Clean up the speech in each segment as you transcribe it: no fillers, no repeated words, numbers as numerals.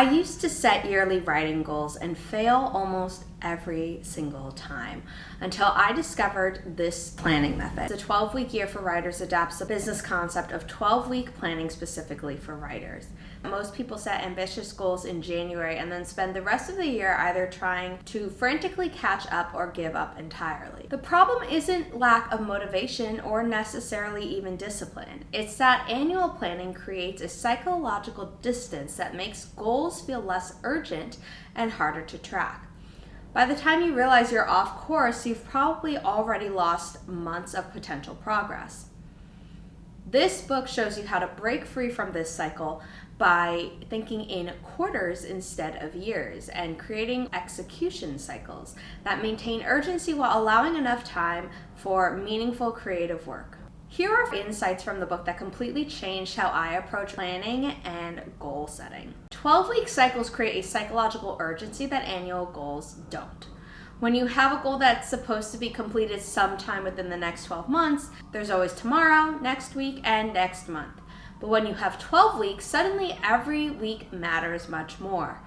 I used to set yearly writing goals and fail almost every single time until I discovered this planning method. The 12-week year for writers adapts the business concept of 12-week planning specifically for writers. Most people set ambitious goals in January and then spend the rest of the year either trying to frantically catch up or give up entirely. The problem isn't lack of motivation or necessarily even discipline. It's that annual planning creates a psychological distance that makes goals feel less urgent and harder to track. By the time you realize you're off course, you've probably already lost months of potential progress. This book shows you how to break free from this cycle by thinking in quarters instead of years and creating execution cycles that maintain urgency while allowing enough time for meaningful creative work. Here are insights from the book that completely changed how I approach planning and goal setting. 12-week cycles create a psychological urgency that annual goals don't. When you have a goal that's supposed to be completed sometime within the next 12 months, there's always tomorrow, next week, and next month. But when you have 12 weeks, suddenly every week matters much more.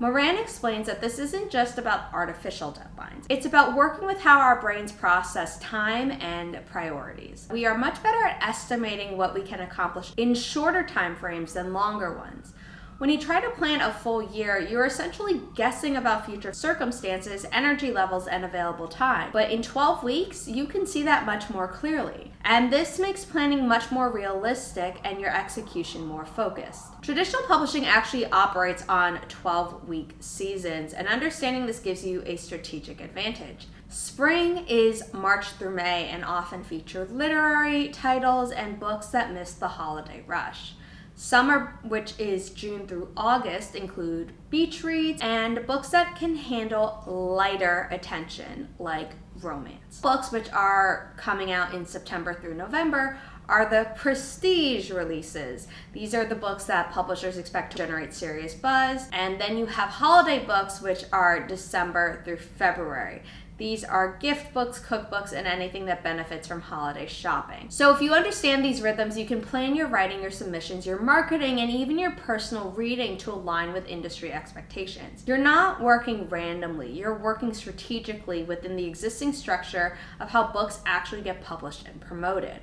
Moran explains that this isn't just about artificial deadlines. It's about working with how our brains process time and priorities. We are much better at estimating what we can accomplish in shorter time frames than longer ones. When you try to plan a full year, you're essentially guessing about future circumstances, energy levels, and available time. But in 12 weeks, you can see that much more clearly. And this makes planning much more realistic and your execution more focused. Traditional publishing actually operates on 12-week seasons, and understanding this gives you a strategic advantage. Spring is March through May and often feature literary titles and books that miss the holiday rush. Summer, which is June through August, include beach reads and books that can handle lighter attention, like romance. Books which are coming out in September through November are the prestige releases. These are the books that publishers expect to generate serious buzz. And then you have holiday books, which are December through February. These are gift books, cookbooks, and anything that benefits from holiday shopping. So if you understand these rhythms, you can plan your writing, your submissions, your marketing, and even your personal reading to align with industry expectations. You're not working randomly. You're working strategically within the existing structure of how books actually get published and promoted.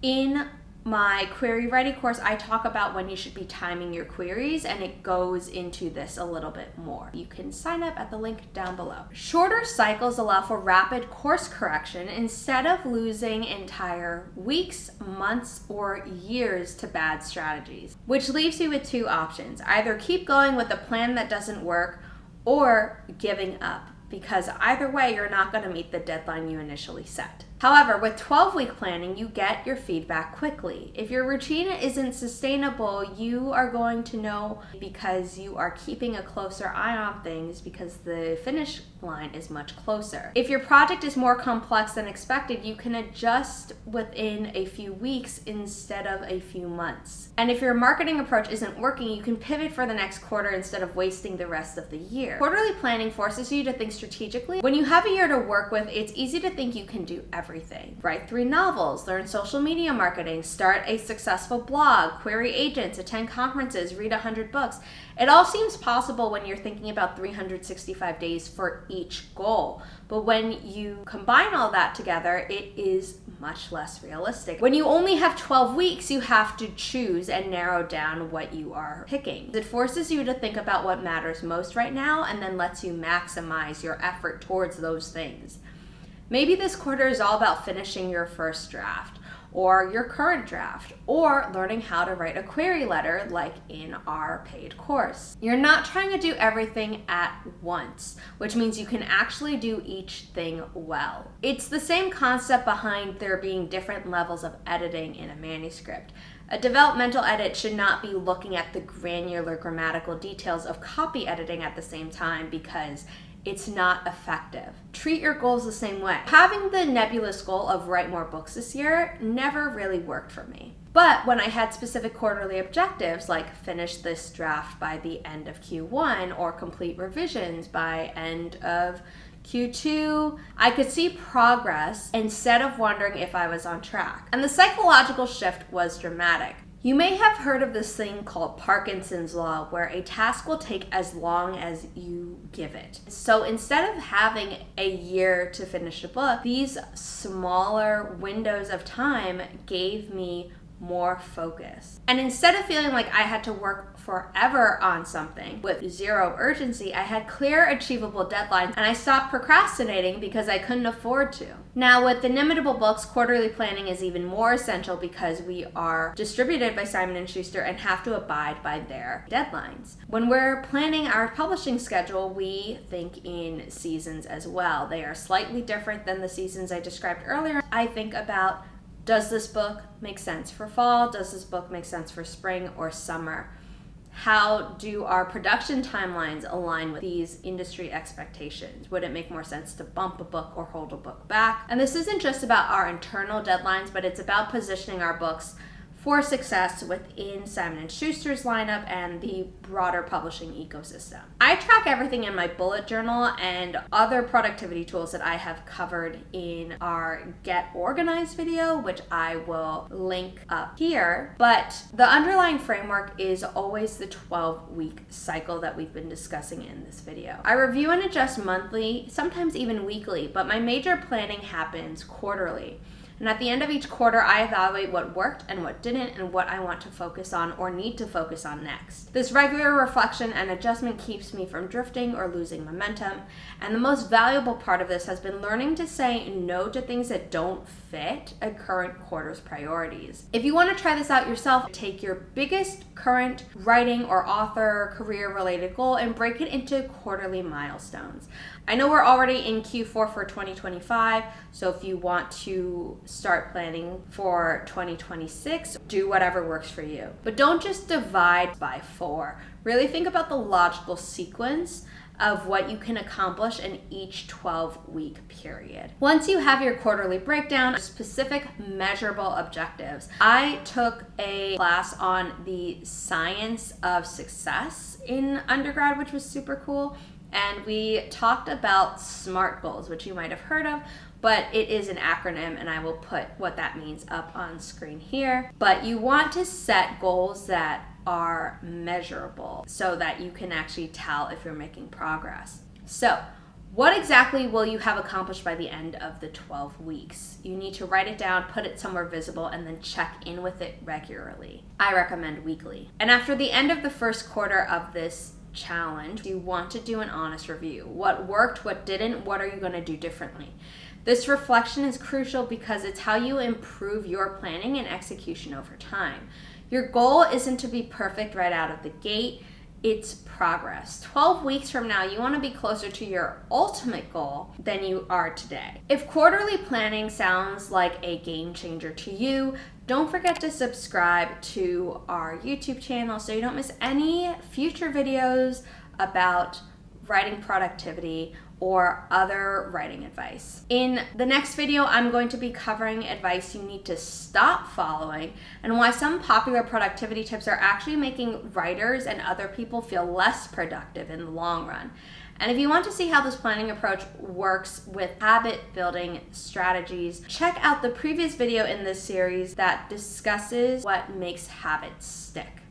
In my query writing course, I talk about when you should be timing your queries, and it goes into this a little bit more. You can sign up at the link down below. Shorter cycles allow for rapid course correction instead of losing entire weeks, months, or years to bad strategies, which leaves you with two options. Either keep going with a plan that doesn't work or giving up, because either way, you're not going to meet the deadline you initially set. However, with 12-week planning, you get your feedback quickly. If your routine isn't sustainable, you are going to know because you are keeping a closer eye on things because the finish line is much closer. If your project is more complex than expected, you can adjust within a few weeks instead of a few months. And if your marketing approach isn't working, you can pivot for the next quarter instead of wasting the rest of the year. Quarterly planning forces you to think strategically. When you have a year to work with, it's easy to think you can do everything. Write 3 novels, learn social media marketing, start a successful blog, query agents, attend conferences, read 100 books. It all seems possible when you're thinking about 365 days for each goal. But when you combine all that together, it is much less realistic. When you only have 12 weeks, you have to choose and narrow down what you are picking. It forces you to think about what matters most right now and then lets you maximize your effort towards those things. Maybe this quarter is all about finishing your first draft or your current draft, or learning how to write a query letter like in our paid course. You're not trying to do everything at once, which means you can actually do each thing well. It's the same concept behind there being different levels of editing in a manuscript. A developmental edit should not be looking at the granular grammatical details of copy editing at the same time because it's not effective. Treat your goals the same way. Having the nebulous goal of write more books this year never really worked for me. But when I had specific quarterly objectives like finish this draft by the end of Q1 or complete revisions by end of Q2, I could see progress instead of wondering if I was on track. And the psychological shift was dramatic. You may have heard of this thing called Parkinson's Law, where a task will take as long as you give it. So instead of having a year to finish a book, these smaller windows of time gave me more focus. And instead of feeling like I had to work forever on something with zero urgency, I had clear, achievable deadlines, and I stopped procrastinating because I couldn't afford to. Now, with Inimitable Books, quarterly planning is even more essential because we are distributed by Simon & Schuster and have to abide by their deadlines. When we're planning our publishing schedule, we think in seasons as well. They are slightly different than the seasons I described earlier. I think about, does this book make sense for fall? Does this book make sense for spring or summer? How do our production timelines align with these industry expectations? Would it make more sense to bump a book or hold a book back? And this isn't just about our internal deadlines, but it's about positioning our books for success within Simon & Schuster's lineup and the broader publishing ecosystem. I track everything in my bullet journal and other productivity tools that I have covered in our Get Organized video, which I will link up here. But the underlying framework is always the 12-week cycle that we've been discussing in this video. I review and adjust monthly, sometimes even weekly, but my major planning happens quarterly. And at the end of each quarter, I evaluate what worked and what didn't and what I want to focus on or need to focus on next. This regular reflection and adjustment keeps me from drifting or losing momentum. And the most valuable part of this has been learning to say no to things that don't fit a current quarter's priorities. If you want to try this out yourself, take your biggest current writing or author career related goal and break it into quarterly milestones. I know we're already in Q4 for 2025, so if you want to start planning for 2026, do whatever works for you. But don't just divide by 4. Really think about the logical sequence of what you can accomplish in each 12-week period. Once you have your quarterly breakdown, specific measurable objectives. I took a class on the science of success in undergrad, which was super cool. And we talked about SMART goals, which you might have heard of, but it is an acronym, and I will put what that means up on screen here. But you want to set goals that are measurable so that you can actually tell if you're making progress. So, what exactly will you have accomplished by the end of the 12 weeks? You need to write it down, put it somewhere visible, and then check in with it regularly. I recommend weekly. And after the end of the first quarter of this challenge, you want to do an honest review. What worked, what didn't, what are you going to do differently? This reflection is crucial because it's how you improve your planning and execution over time. Your goal isn't to be perfect right out of the gate, it's progress. 12 weeks from now, you want to be closer to your ultimate goal than you are today. If quarterly planning sounds like a game changer to you, don't forget to subscribe to our YouTube channel so you don't miss any future videos about writing productivity or other writing advice. In the next video, I'm going to be covering advice you need to stop following and why some popular productivity tips are actually making writers and other people feel less productive in the long run. And if you want to see how this planning approach works with habit building strategies, check out the previous video in this series that discusses what makes habits stick.